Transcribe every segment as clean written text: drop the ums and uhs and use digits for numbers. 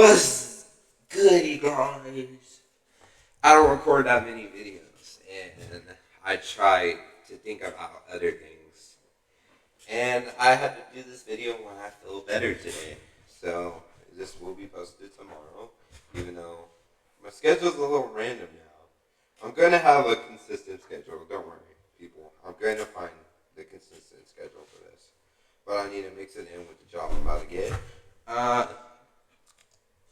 What's good, you guys? I don't record that many videos, and I try to think about other things. And I had to do this video when I feel better today. So this will be posted tomorrow, even though my schedule's a little random now. I'm going to have a consistent schedule. Don't worry, people. I'm going to find the consistent schedule for this. But I need to mix it in with the job I'm about to get.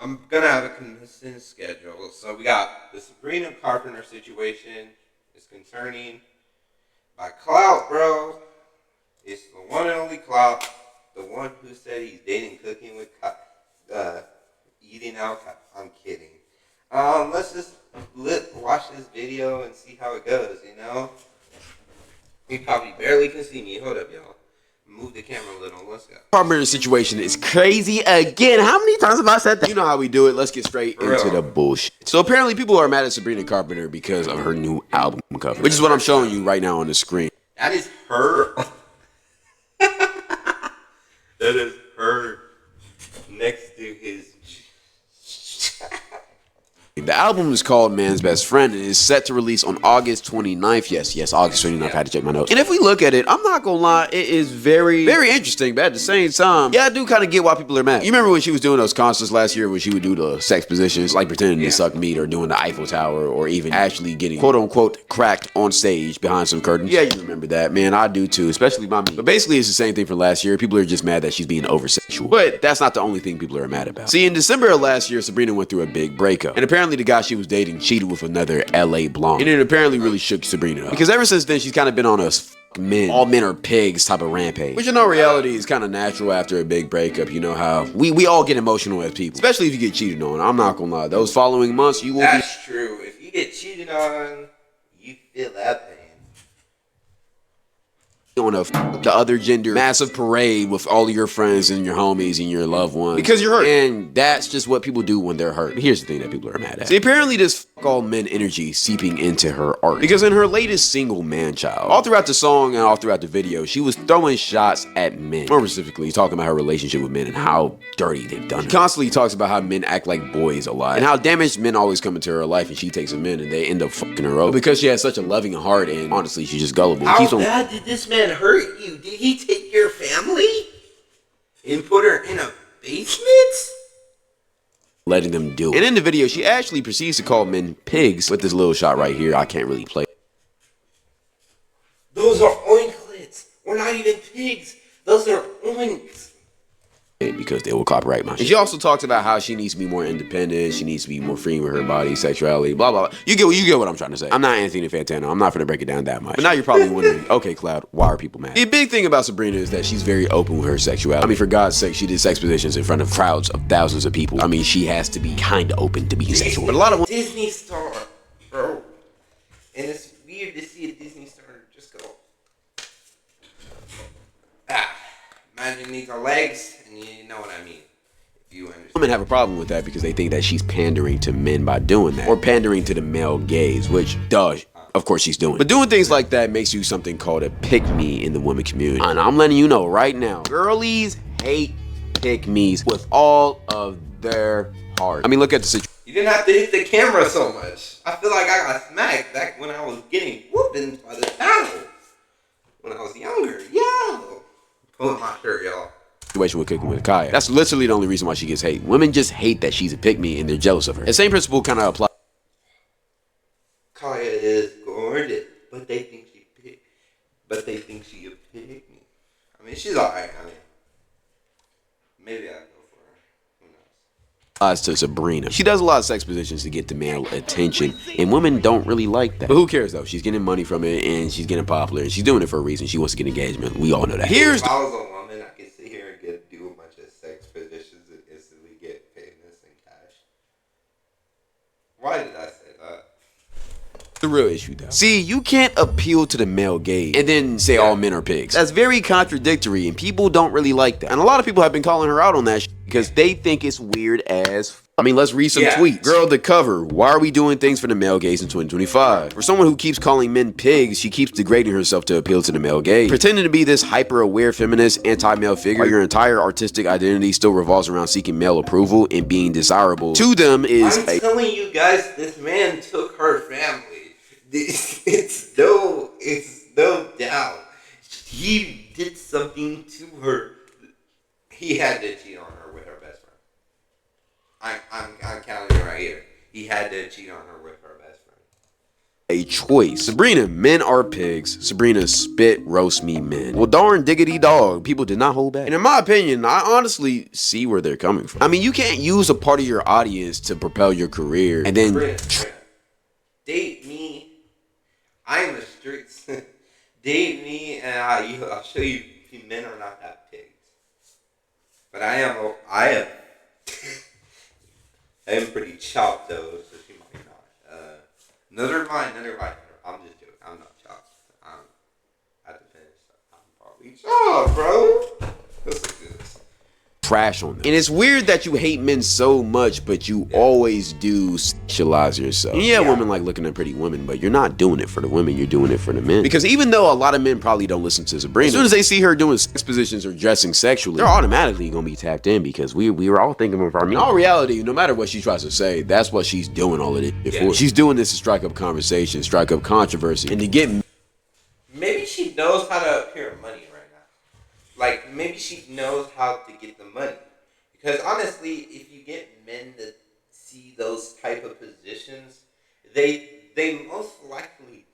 I'm going to have a consistent schedule. So we got the Sabrina carpenter situation is concerning by Clout, bro. It's the one and only Clout. The one who said he's dating cooking with eating out. I'm kidding. Let's just watch this video and see how it goes, you know? You probably barely can see me. Hold up, y'all. Move the camera a little. Let's go. Carpenter situation is crazy again. How many times have I said that? You know how we do it. Let's get straight into the bullshit. So apparently people are mad at Sabrina Carpenter because of her new album cover, which is what I'm showing you right now on the screen. That is her. That is her next to his. The album is called Man's Best Friend and is set to release on August 29th. Yes, August 29th. I had to check my notes. And if we look at it, I'm not gonna lie, it is very interesting, but at the same time, yeah, I do kind of get why people are mad. You remember when she was doing those concerts last year where she would do the sex positions, like pretending to suck meat or doing the Eiffel Tower or even actually getting quote unquote cracked on stage behind some curtains? Yeah, you remember that, man. I do too, especially by me. But basically, it's the same thing from last year. People are just mad that she's being over-sexual. But that's not the only thing people are mad about. See, in December of last year, Sabrina went through a big breakup. And apparently the guy she was dating cheated with another LA blonde. And it apparently really shook Sabrina up. Because ever since then, she's kind of been on a all men are pigs type of rampage. Which in all reality is kind of natural after a big breakup. You know how we all get emotional as people. Especially if you get cheated on. I'm not gonna lie. Those following months, you will That's true. If you get cheated on, you feel that pain. On the other gender massive parade with all of your friends and your homies and your loved ones because you're hurt, and that's just what people do when they're hurt. But here's the thing that people are mad at. See, apparently this all men energy seeping into her art, because in her latest single Man Child, all throughout the song and all throughout the video, she was throwing shots at men, more specifically talking about her relationship with men and how dirty they've done her. She constantly talks about how men act like boys a lot and how damaged men always come into her life and she takes them in and they end up fucking her over. But because she has such a loving heart and honestly she's just gullible. How bad did this man hurt you? Did he take your family and put her in a basement? Letting them do it. And in the video, she actually proceeds to call men pigs with this little shot right here. I can't really play. Those are oinklets. We're not even pigs. Those are oinks. Because they will copyright my shit. And she also talks about how she needs to be more independent, she needs to be more free with her body, sexuality, blah, blah, blah. You get what I'm trying to say. I'm not Anthony Fantano. I'm not gonna break it down that much. But now you're probably wondering, okay, Cloud, why are people mad? The big thing about Sabrina is that she's very open with her sexuality. I mean, for God's sake, she did sex positions in front of crowds of thousands of people. I mean, she has to be kind of open to being sexual. But a lot of Disney star, bro. And it's weird to see a Disney star just go, imagine these are legs, and you know what I mean. You understand. Women have a problem with that because they think that she's pandering to men by doing that, or pandering to the male gaze, which, of course she's doing. But doing things like that makes you something called a pick-me in the women community. And I'm letting you know right now, girlies hate pick-me's with all of their heart. I mean, look at the situation. You didn't have to hit the camera so much. I feel like I got smacked back when I was getting whooping by the channel. When I was younger, yo. Pulling my shirt, y'all. Situation with cooking with Kaya. That's literally the only reason why she gets hate. Women just hate that she's a pick-me and they're jealous of her. The same principle kind of applies. Kaya is gorgeous, but they think she a pick-me. I mean, she's alright. I mean, maybe I'll go for her. Who knows? To Sabrina. She does a lot of sex positions to get the male attention, and women don't really like that. But who cares though? She's getting money from it, and she's getting popular, and she's doing it for a reason. She wants to get engagement. We all know that. If I was a woman, I could sit here and do a bunch of sex positions and instantly get famous and cash. Why did I say that? The real issue though. See, you can't appeal to the male gaze and then say all men are pigs. That's very contradictory, and people don't really like that. And a lot of people have been calling her out on that because they think it's weird as I mean, let's read some Yeah. tweets. Girl, the cover. Why are we doing things for the male gaze in 2025? For someone who keeps calling men pigs, she keeps degrading herself to appeal to the male gaze. Pretending to be this hyper-aware feminist, anti-male figure, while your entire artistic identity still revolves around seeking male approval and being desirable to them is I'm telling you guys, this man took her family. It's no doubt. He did something to her. He had to cheat on her with her best friend. I'm counting it right here. He had to cheat on her with her best friend. a choice. Sabrina, men are pigs. Sabrina, spit roast me men. Well, darn diggity dog, people did not hold back. And in my opinion, I honestly see where they're coming from. I mean, you can't use a part of your audience to propel your career and then Sabrina, date me. I am the streets. Date me, and I'll show you men are not that pigs. But I am I am pretty chopped though, so she might not. Neither mind. I'm just joking. I'm not chopped. I'm at the finish. I'm probably chopped, bro. Listen to this. trash on them. And it's weird that you hate men so much, but you always do sexualize yourself. And yeah, women like looking at pretty women, but you're not doing it for the women, you're doing it for the men. Because even though a lot of men probably don't listen to Sabrina, as soon as they see her doing sex positions or dressing sexually, they're automatically gonna be tapped in because we were all thinking of our men. In all reality, no matter what she tries to say, that's what she's doing all of it for. She's doing this to strike up conversation, strike up controversy, and to get Maybe she knows how to appear money right now. Like, maybe she knows how to get the money. Because honestly, if you get men to see those type of positions, they most likely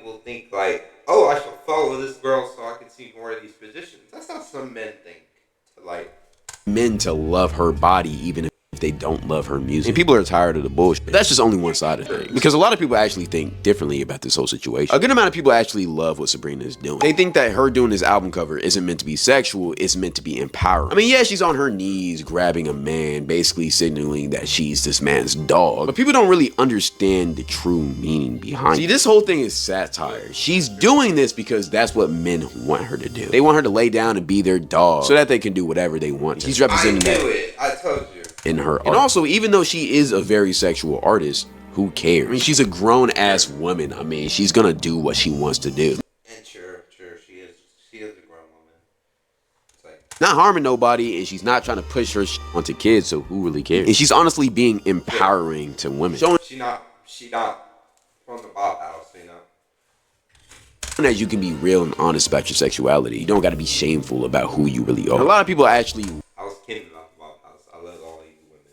will think like, oh, I should follow this girl so I can see more of these positions. That's how some men think. To like men to love her body even if they don't love her music. And people are tired of the bullshit. But that's just only one side of things. Because a lot of people actually think differently about this whole situation. A good amount of people actually love what Sabrina is doing. They think that her doing this album cover isn't meant to be sexual, it's meant to be empowering. I mean, yeah, she's on her knees grabbing a man, basically signaling that she's this man's dog. But people don't really understand the true meaning behind it. See, this whole thing is satire. She's doing this because that's what men want her to do. They want her to lay down and be their dog so that they can do whatever they want. She's representing that. I knew it. I told you. In her art. And also, even though she is a very sexual artist, who cares? I mean, she's a grown-ass woman. I mean, she's gonna do what she wants to do. And sure, she is a grown woman. It's like, not harming nobody, and she's not trying to push her onto kids, so who really cares? And she's honestly being empowering to women. Showing she not from the Bob house, you know. that you can be real and honest about your sexuality. You don't gotta be shameful about who you really are. And a lot of people actually I was kidding about the Bob house. I love all you women.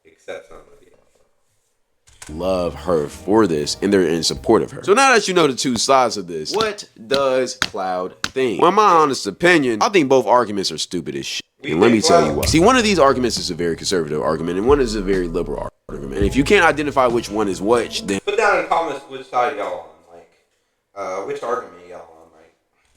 Except some of you. love her for this, and they're in support of her. So now that you know the two sides of this, what does Cloud think? Well, in my honest opinion, I think both arguments are stupid as shit. And let me tell you why. See, one of these arguments is a very conservative argument, and one is a very liberal argument. And if you can't identify which one is which, then put down in the comments which side y'all on. Like, which argument y'all on.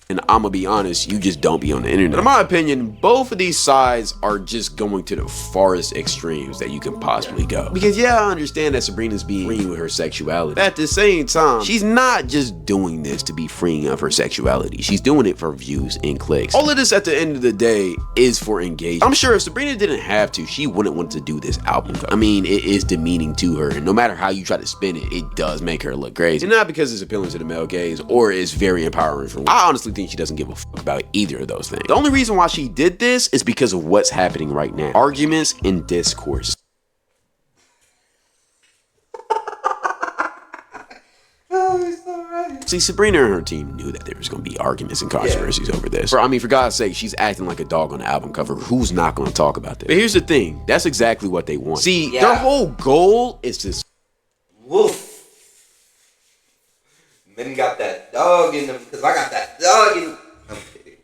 and I'm gonna be honest, you just don't be on the internet. In my opinion, both of these sides are just going to the farthest extremes that you can possibly go. Because yeah, I understand that Sabrina's being free with her sexuality. But at the same time, she's not just doing this to be freeing of her sexuality. She's doing it for views and clicks. All of this at the end of the day is for engagement. I'm sure if Sabrina didn't have to, she wouldn't want to do this album cover. I mean, it is demeaning to her, and no matter how you try to spin it, it does make her look crazy. And not because it's appealing to the male gaze or it's very empowering for women. I honestly think she doesn't give a fuck about either of those things. The only reason why she did this is because of what's happening right now. Arguments and discourse. See, Sabrina and her team knew that there was going to be arguments and controversies over this. I mean, for God's sake, she's acting like a dog on the album cover. Who's not going to talk about this? But here's the thing. That's exactly what they want. See, their whole goal is to... Woof. Men got that dog in them, because I got that dog in them. I'm kidding.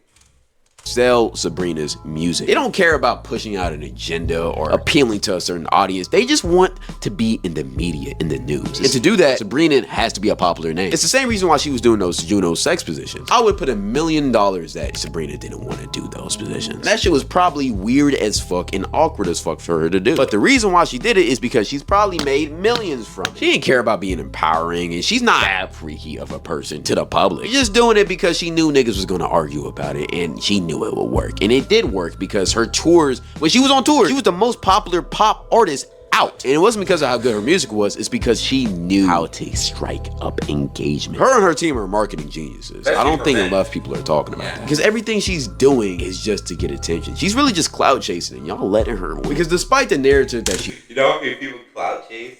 sell Sabrina's music. They don't care about pushing out an agenda or appealing to a certain audience. They just want to be in the media, in the news. And to do that, Sabrina has to be a popular name. It's the same reason why she was doing those Juno sex positions. I would put $1 million that Sabrina didn't want to do those positions. That shit was probably weird as fuck and awkward as fuck for her to do. But the reason why she did it is because she's probably made millions from it. She didn't care about being empowering, and she's not that freaky of a person to the public. She's just doing it because she knew niggas was gonna argue about it, and she knew it would work. And it did work because her tours, when she was on tour, she was the most popular pop artist out. And it wasn't because of how good her music was, it's because she knew how to strike up engagement. Her and her team are marketing geniuses. I don't think enough people are talking about that. Because everything she's doing is just to get attention. She's really just cloud chasing, and y'all letting her win. Because despite the narrative that you know how many people cloud chase,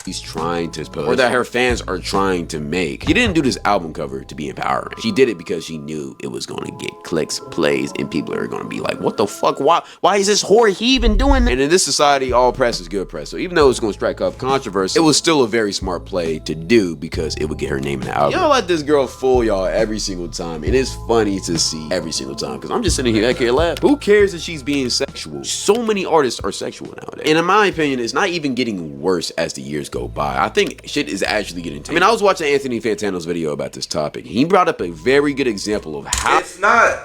she's trying to push, or that her fans are trying to make, she didn't do this album cover to be empowering. She did it because she knew it was going to get clicks, plays, and people are going to be like, what the fuck, why is this whore heathen doing that? And in this society, all press is good press. So even though it's going to strike up controversy, it was still a very smart play to do because it would get her name in the album. Y'all let this girl fool y'all every single time, and it's funny to see every single time because I'm just sitting here back here laughing. Who cares if she's being sexual? So many artists are sexual nowadays. And in my opinion, it's not even getting worse as the years go by. I think shit is actually getting I mean, I was watching Anthony Fantano's video about this topic. He brought up a very good example of how it's not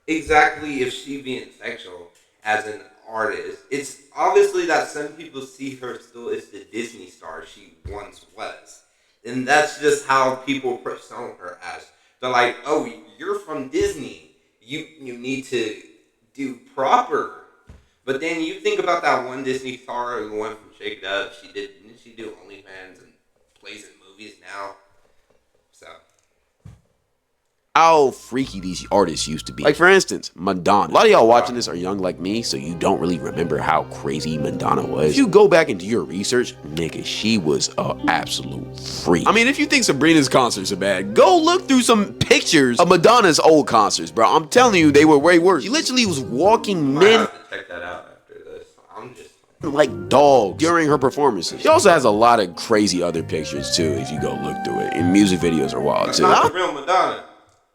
exactly if she being sexual as an artist. It's obviously that some people see her still as the Disney star she once was. And that's just how people persona her as. They're like, oh, you're from Disney. You need to do proper. But then you think about that one Disney star, the one from Shake It Up. Didn't she do OnlyFans and plays in movies now? So how freaky these artists used to be. Like for instance, Madonna. A lot of y'all watching this are young like me, so you don't really remember how crazy Madonna was. If you go back and do your research, nigga, she was an absolute freak. I mean, if you think Sabrina's concerts are bad, go look through some pictures of Madonna's old concerts, bro. I'm telling you, they were way worse. She literally was walking men. I have to check that out after this. I'm just like dogs during her performances. She also has a lot of crazy other pictures too if you go look through it, and music videos are wild too. Not the real Madonna.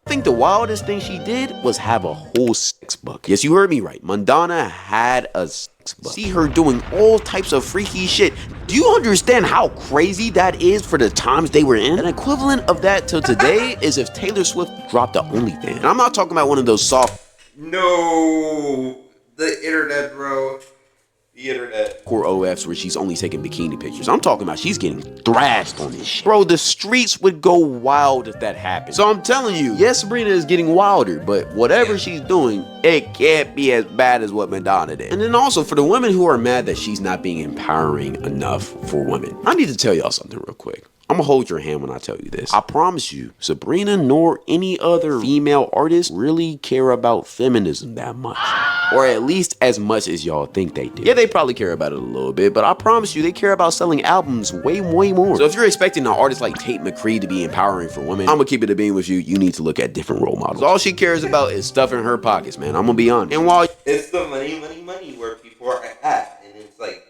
I think the wildest thing she did was have a whole sex book. Yes, you heard me right. Madonna had a sex book. See her doing all types of freaky shit. Do you understand how crazy that is for the times they were in? An equivalent of that to today is if Taylor Swift dropped the OnlyFans. And I'm not talking about one of those soft. No, the internet, bro. The internet. Core OFs where she's only taking bikini pictures. I'm talking about she's getting thrashed on this shit. Bro, the streets would go wild if that happened. So I'm telling you, yes, Sabrina is getting wilder, but whatever she's doing, it can't be as bad as what Madonna did. And then also, for the women who are mad that she's not being empowering enough for women, I need to tell y'all something real quick. I'm gonna hold your hand when I tell you this. I promise you, Sabrina nor any other female artist really care about feminism that much. Or at least as much as y'all think they do. Yeah, they probably care about it a little bit, but I promise you, they care about selling albums way more. So if you're expecting an artist like Tate McCree to be empowering for women, I'm gonna keep it a bean with you. You need to look at different role models. All she cares about is stuff in her pockets, man. I'm gonna be honest. And while it's the money where people are at, and it's like,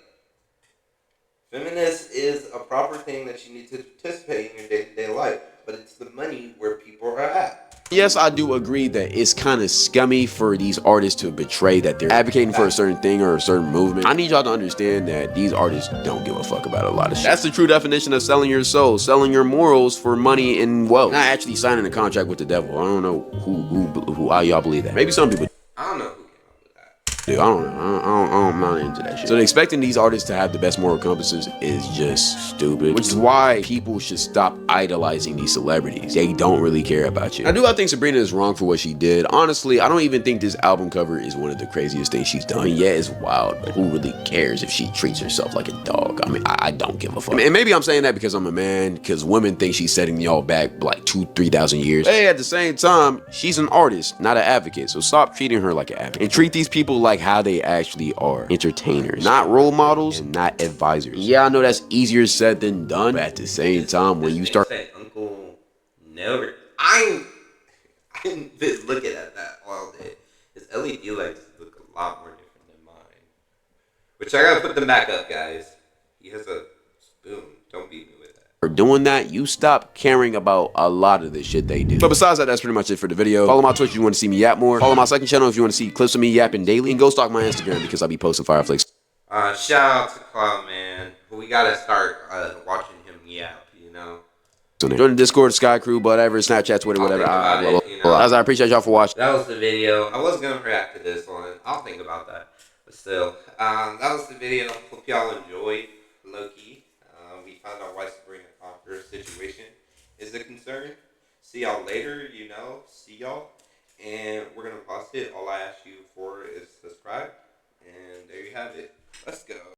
feminist is a proper thing that you need to participate in your day-to-day life, but it's the money where people are at. Yes, I do agree that it's kind of scummy for these artists to betray that they're advocating for a certain thing or a certain movement. I need y'all to understand that these artists don't give a fuck about a lot of shit. That's the true definition of selling your soul, selling your morals for money and wealth. Not actually signing a contract with the devil. I don't know how y'all believe that. Maybe some people. I don't know who came up with that. Dude, I don't know. I'm not into that shit. So expecting these artists to have the best moral compasses is just stupid. Which is why people should stop idolizing these celebrities. They don't really care about you. I think Sabrina is wrong for what she did. Honestly, I don't even think this album cover is one of the craziest things she's done. I mean, yeah, it's wild, but who really cares if she treats herself like a dog? I mean, I don't give a fuck. And maybe I'm saying that because I'm a man, because women think she's setting y'all back like 2,000-3,000 years. Hey, at the same time, she's an artist, not an advocate. So stop treating her like an advocate. And treat these people like how they actually are. Entertainers, not role models and not advisors. Yeah, I know that's easier said than done, but at the same time, when you start Uncle Never, I didn't been looking at that all day. His LED lights look a lot more different than mine. Which I gotta put them back up, guys. He has a spoon. Don't beat me with that. For doing that, you stop caring about a lot of the shit they do. But besides that, that's pretty much it for the video. Follow my Twitch if you want to see me yap more. Follow my second channel if you want to see clips of me yapping daily. And go stalk my Instagram because I'll be posting Fireflakes. Shout out to Cloud Man. We gotta start watching him yap, you know. Join the Discord, Sky Crew, whatever, Snapchat, Twitter, whatever. As I appreciate y'all for watching. That was the video. I wasn't gonna react to this one. I'll think about that. But still, that was the video. Hope y'all enjoyed. Low-key. We found out why Sabrina Conqueror's situation is a concern. See y'all later, you know. See y'all. and we're gonna post it. All I ask you for is subscribe, and there you have it. Let's go.